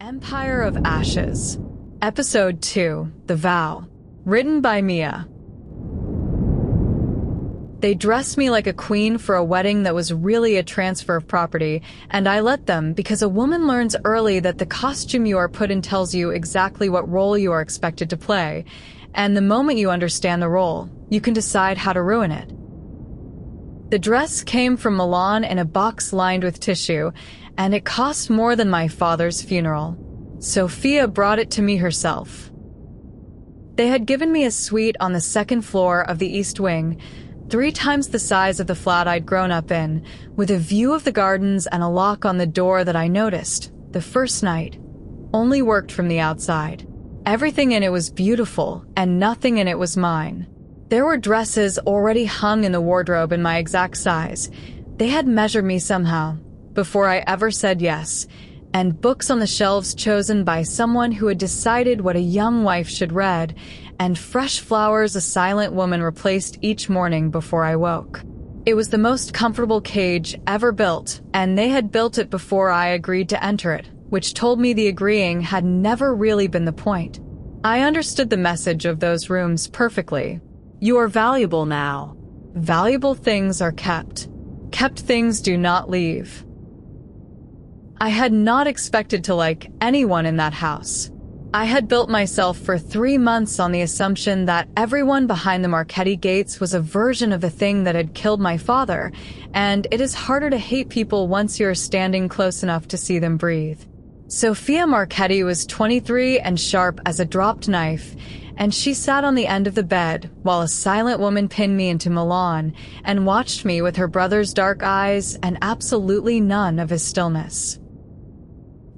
Empire of Ashes, Episode 2, The Vow, written by Mia. They dressed me like a queen for a wedding that was really a transfer of property, and I let them because a woman learns early that the costume you are put in tells you exactly what role you are expected to play, and the moment you understand the role, you can decide how to ruin it. The dress came from Milan in a box lined with tissue, and it cost more than my father's funeral. Sophia brought it to me herself. They had given me a suite on the second floor of the East Wing, 3 times the size of the flat I'd grown up in, with a view of the gardens and a lock on the door that I noticed, the first night, only worked from the outside. Everything in it was beautiful, and nothing in it was mine. There were dresses already hung in the wardrobe in my exact size. They had measured me somehow, before I ever said yes, and books on the shelves chosen by someone who had decided what a young wife should read, and fresh flowers a silent woman replaced each morning before I woke. It was the most comfortable cage ever built, and they had built it before I agreed to enter it, which told me the agreeing had never really been the point. I understood the message of those rooms perfectly. You are valuable now. Valuable things are kept. Kept things do not leave. I had not expected to like anyone in that house. I had built myself for 3 months on the assumption that everyone behind the Marchetti gates was a version of the thing that had killed my father, and it is harder to hate people once you're standing close enough to see them breathe. Sophia Marchetti was 23 and sharp as a dropped knife, and she sat on the end of the bed while a silent woman pinned me into Milan and watched me with her brother's dark eyes and absolutely none of his stillness.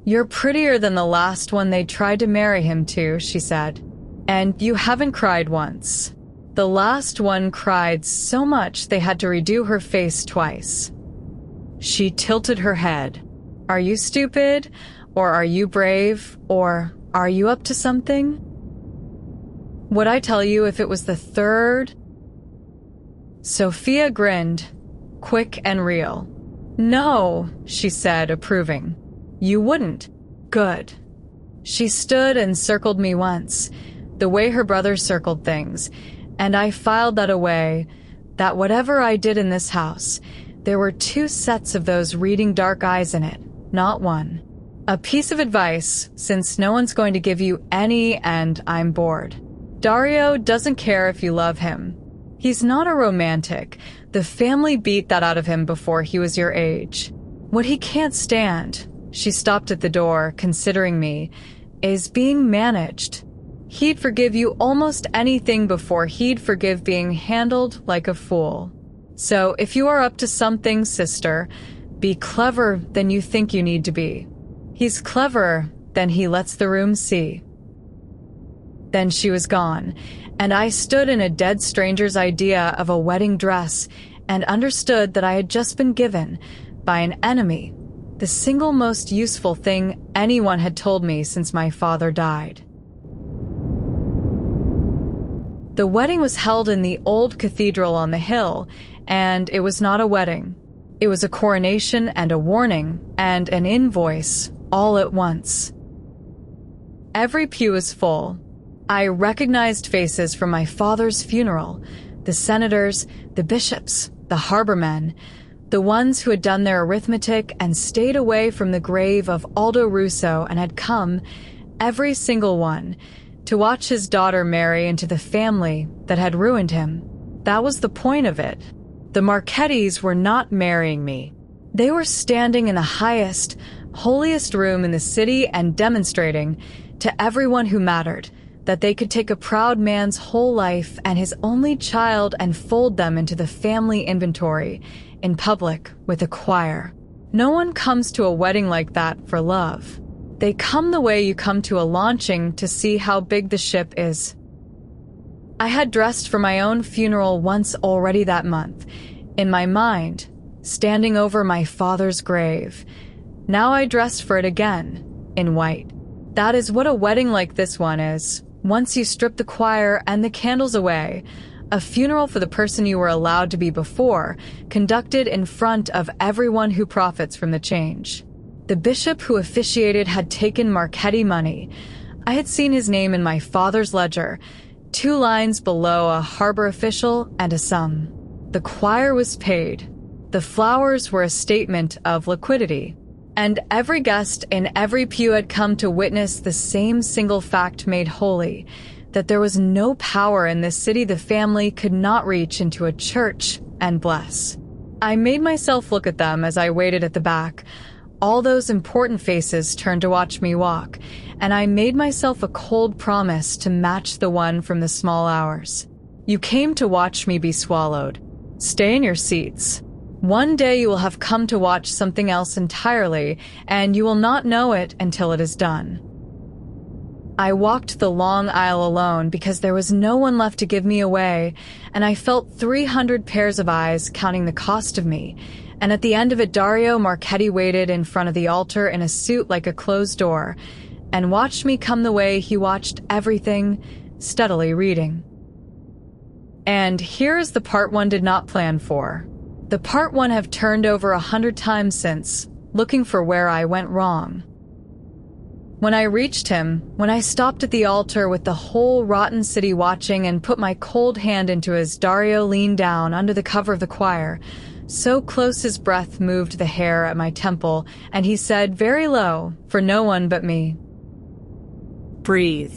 "You're prettier than the last one they tried to marry him to," she said. "And you haven't cried once. The last one cried so much they had to redo her face twice." She tilted her head. "Are you stupid? Or are you brave? Or are you up to something? Would I tell you if it was the third?" Sophia grinned, quick and real. "No," she said, approving. "You wouldn't. Good." She stood and circled me once, the way her brother circled things, and I filed that away, that whatever I did in this house, there were 2 sets of those reading dark eyes in it, not one. A piece of advice, since no one's going to give you any and I'm bored. Dario doesn't care if you love him. He's not a romantic. The family beat that out of him before he was your age. What he can't stand, she stopped at the door, considering me, is being managed. He'd forgive you almost anything before he'd forgive being handled like a fool. So if you are up to something, sister, be cleverer than you think you need to be. He's cleverer than he lets the room see. Then she was gone, and I stood in a dead stranger's idea of a wedding dress and understood that I had just been given, by an enemy, the single most useful thing anyone had told me since my father died. The wedding was held in the old cathedral on the hill, and it was not a wedding. It was a coronation and a warning and an invoice all at once. Every pew was full. I recognized faces from my father's funeral, the senators, the bishops, the harbor men, the ones who had done their arithmetic and stayed away from the grave of Aldo Russo and had come, every single one, to watch his daughter marry into the family that had ruined him. That was the point of it. The Marchettis were not marrying me. They were standing in the highest, holiest room in the city and demonstrating, to everyone who mattered, that they could take a proud man's whole life and his only child and fold them into the family inventory, in public, with a choir. No one comes to a wedding like that for love. They come the way you come to a launching to see how big the ship is. I had dressed for my own funeral once already that month, in my mind, standing over my father's grave. Now I dressed for it again, in white. That is what a wedding like this one is. Once you strip the choir and the candles away, a funeral for the person you were allowed to be before, conducted in front of everyone who profits from the change. The bishop who officiated had taken Marchetti money. I had seen his name in my father's ledger, 2 lines below a harbor official and a sum. The choir was paid. The flowers were a statement of liquidity. And every guest in every pew had come to witness the same single fact made holy, that there was no power in this city the family could not reach into a church and bless. I made myself look at them as I waited at the back. All those important faces turned to watch me walk, and I made myself a cold promise to match the one from the small hours. You came to watch me be swallowed. Stay in your seats. One day you will have come to watch something else entirely, and you will not know it until it is done. I walked the long aisle alone because there was no one left to give me away, and I felt 300 pairs of eyes counting the cost of me. And at the end of it, Dario Marchetti waited in front of the altar in a suit like a closed door, and watched me come the way he watched everything, steadily reading. And here is the part one did not plan for. The part one have turned over 100 times since, looking for where I went wrong. When I reached him, when I stopped at the altar with the whole rotten city watching and put my cold hand into his, Dario leaned down under the cover of the choir, so close his breath moved the hair at my temple, and he said very low, for no one but me, "Breathe.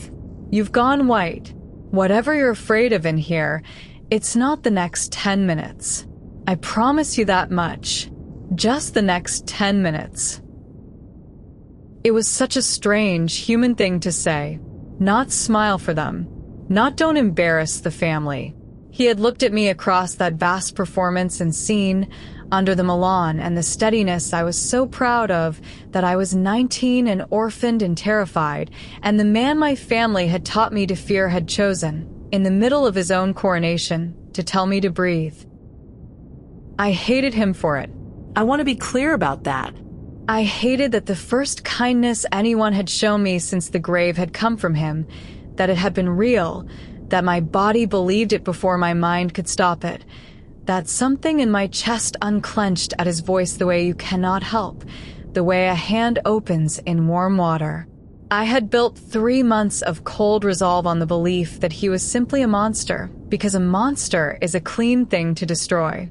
You've gone white. Whatever you're afraid of in here, it's not the next 10 minutes. I promise you that much. Just the next 10 minutes. It was such a strange, human thing to say. Not smile for them. Not don't embarrass the family. He had looked at me across that vast performance and seen, under the Milan and the steadiness I was so proud of, that I was 19 and orphaned and terrified, and the man my family had taught me to fear had chosen, in the middle of his own coronation, to tell me to breathe. I hated him for it. I want to be clear about that. I hated that the first kindness anyone had shown me since the grave had come from him, that it had been real, that my body believed it before my mind could stop it, that something in my chest unclenched at his voice the way you cannot help, the way a hand opens in warm water. I had built 3 months of cold resolve on the belief that he was simply a monster, because a monster is a clean thing to destroy.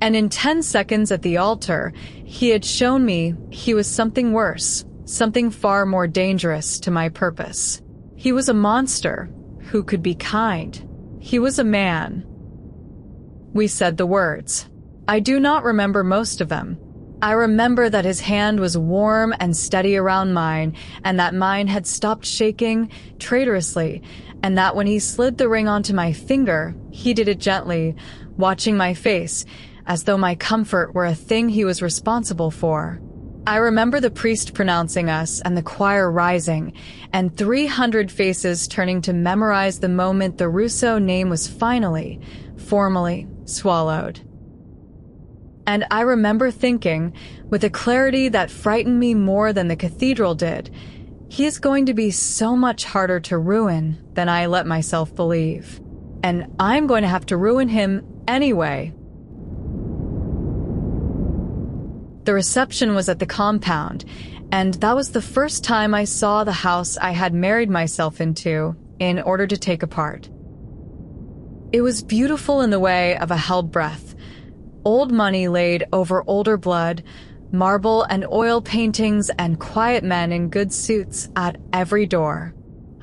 And in 10 seconds at the altar, he had shown me he was something worse, something far more dangerous to my purpose. He was a monster who could be kind. He was a man. We said the words. I do not remember most of them. I remember that his hand was warm and steady around mine, and that mine had stopped shaking traitorously, and that when he slid the ring onto my finger, he did it gently, watching my face, as though my comfort were a thing he was responsible for. I remember the priest pronouncing us and the choir rising, and 300 faces turning to memorize the moment the Russo name was finally, formally swallowed. And I remember thinking, with a clarity that frightened me more than the cathedral did, he is going to be so much harder to ruin than I let myself believe. And I'm going to have to ruin him anyway. The reception was at the compound, and that was the first time I saw the house I had married myself into in order to take apart. It was beautiful in the way of a held breath. Old money laid over older blood, marble and oil paintings, and quiet men in good suits at every door.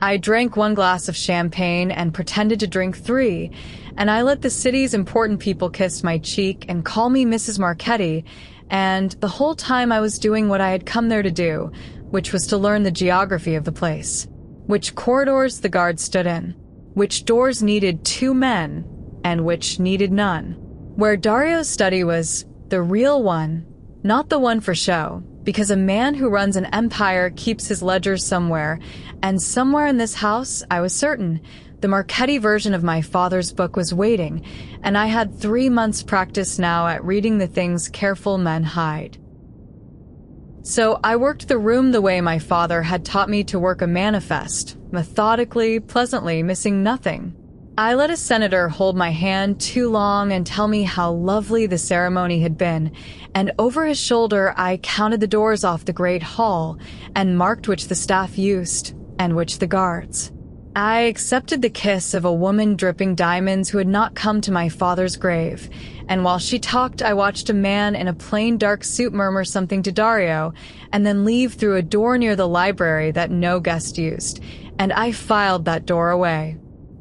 I drank 1 glass of champagne and pretended to drink 3, and I let the city's important people kiss my cheek and call me Mrs. Marchetti, and the whole time I was doing what I had come there to do, which was to learn the geography of the place, which corridors the guards stood in, which doors needed 2 men, and which needed none, where Dario's study was the real one, not the one for show, because a man who runs an empire keeps his ledgers somewhere, and somewhere in this house, I was certain, the Marchetti version of my father's book was waiting, and I had 3 months' practice now at reading the things careful men hide. So I worked the room the way my father had taught me to work a manifest, methodically, pleasantly, missing nothing. I let a senator hold my hand too long and tell me how lovely the ceremony had been, and over his shoulder I counted the doors off the Great Hall and marked which the staff used and which the guards. I accepted the kiss of a woman dripping diamonds who had not come to my father's grave, and while she talked, I watched a man in a plain dark suit murmur something to Dario and then leave through a door near the library that no guest used, and I filed that door away.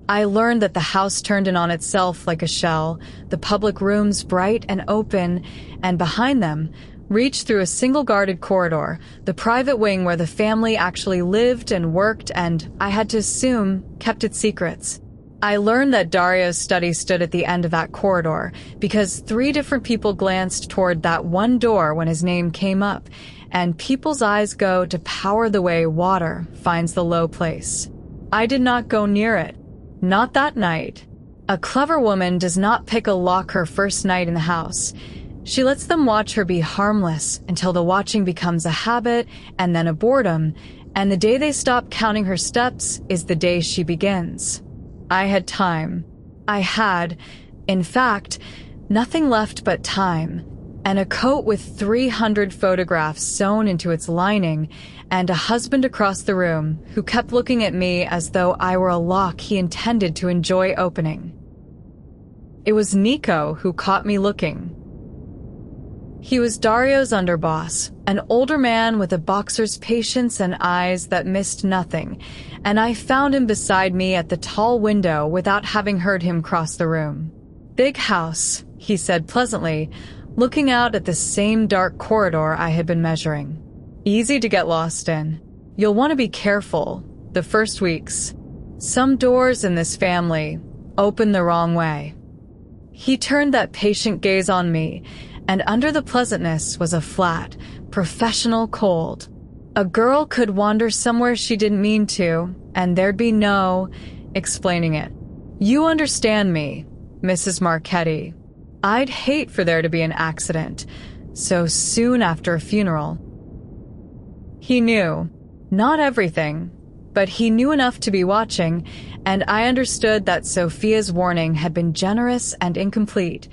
I learned that the house turned in on itself like a shell, the public rooms bright and open, and behind them, reached through a single guarded corridor, the private wing where the family actually lived and worked and, I had to assume, kept its secrets. I learned that Dario's study stood at the end of that corridor because 3 different people glanced toward that one door when his name came up, and people's eyes go to power the way water finds the low place. I did not go near it. Not that night. A clever woman does not pick a lock her first night in the house. She lets them watch her be harmless until the watching becomes a habit and then a boredom, and the day they stop counting her steps is the day she begins. I had time. I had, in fact, nothing left but time, and a coat with 300 photographs sewn into its lining, and a husband across the room who kept looking at me as though I were a lock he intended to enjoy opening. It was Nico who caught me looking. He was Dario's underboss, an older man with a boxer's patience and eyes that missed nothing, and I found him beside me at the tall window without having heard him cross the room. "Big house," he said pleasantly, looking out at the same dark corridor I had been measuring. "Easy to get lost in. You'll want to be careful the first weeks. Some doors in this family open the wrong way." He turned that patient gaze on me, and under the pleasantness was a flat, professional cold. A girl could wander somewhere she didn't mean to, and there'd be no explaining it. "You understand me, Mrs. Marchetti. I'd hate for there to be an accident so soon after a funeral." He knew. Not everything, but he knew enough to be watching, and I understood that Sophia's warning had been generous and incomplete.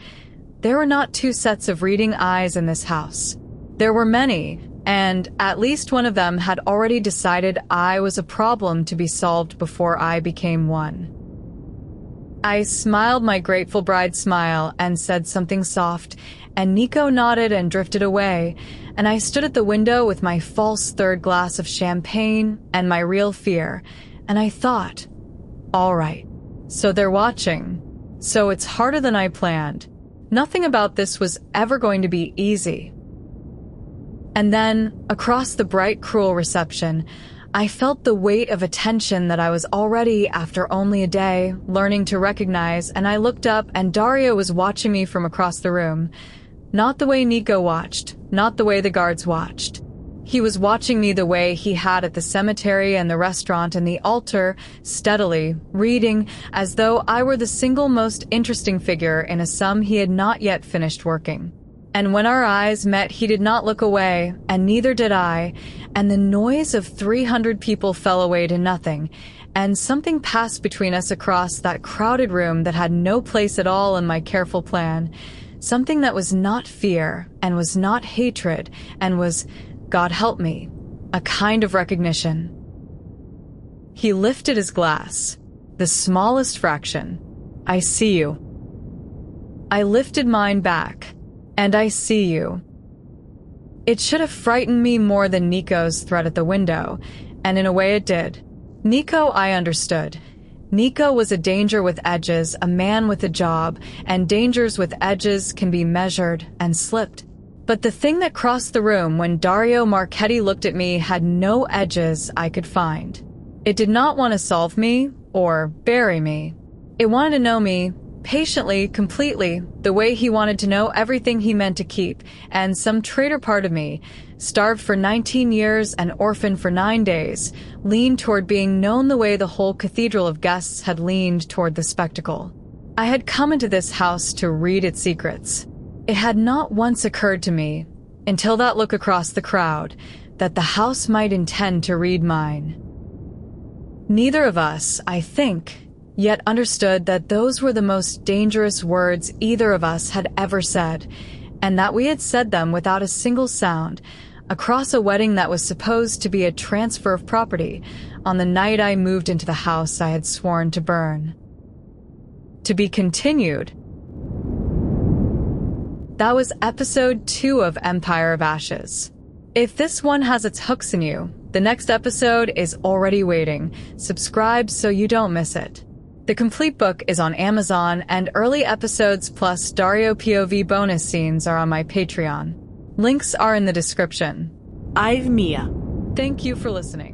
There were not 2 sets of reading eyes in this house. There were many, and at least one of them had already decided I was a problem to be solved before I became one. I smiled my grateful bride smile and said something soft, and Nico nodded and drifted away, and I stood at the window with my false 3rd glass of champagne and my real fear, and I thought, all right, so they're watching. So it's harder than I planned. Nothing about this was ever going to be easy. And then, across the bright, cruel reception, I felt the weight of attention that I was already, after only a day, learning to recognize, and I looked up and Dario was watching me from across the room. Not the way Nico watched, not the way the guards watched. He was watching me the way he had at the cemetery and the restaurant and the altar, steadily, reading, as though I were the single most interesting figure in a sum he had not yet finished working. And when our eyes met, he did not look away, and neither did I, and the noise of 300 people fell away to nothing, and something passed between us across that crowded room that had no place at all in my careful plan, something that was not fear, and was not hatred, and was, God help me, a kind of recognition. He lifted his glass, the smallest fraction. "I see you." I lifted mine back. "And I see you." It should have frightened me more than Nico's threat at the window, and in a way it did. Nico I understood. Nico was a danger with edges, a man with a job, and dangers with edges can be measured and slipped. But the thing that crossed the room when Dario Marchetti looked at me had no edges I could find. It did not want to solve me or bury me. It wanted to know me patiently, completely, the way he wanted to know everything he meant to keep, and some traitor part of me, starved for 19 years and orphaned for 9 days, leaned toward being known the way the whole cathedral of guests had leaned toward the spectacle. I had come into this house to read its secrets. It had not once occurred to me, until that look across the crowd, that the house might intend to read mine. Neither of us, I think, yet understood that those were the most dangerous words either of us had ever said, and that we had said them without a single sound, across a wedding that was supposed to be a transfer of property on the night I moved into the house I had sworn to burn. To be continued. That was episode 2 of Empire of Ashes. If this one has its hooks in you, the next episode is already waiting. Subscribe so you don't miss it. The complete book is on Amazon, and early episodes plus Dario POV bonus scenes are on my Patreon. Links are in the description. I've Mia. Thank you for listening.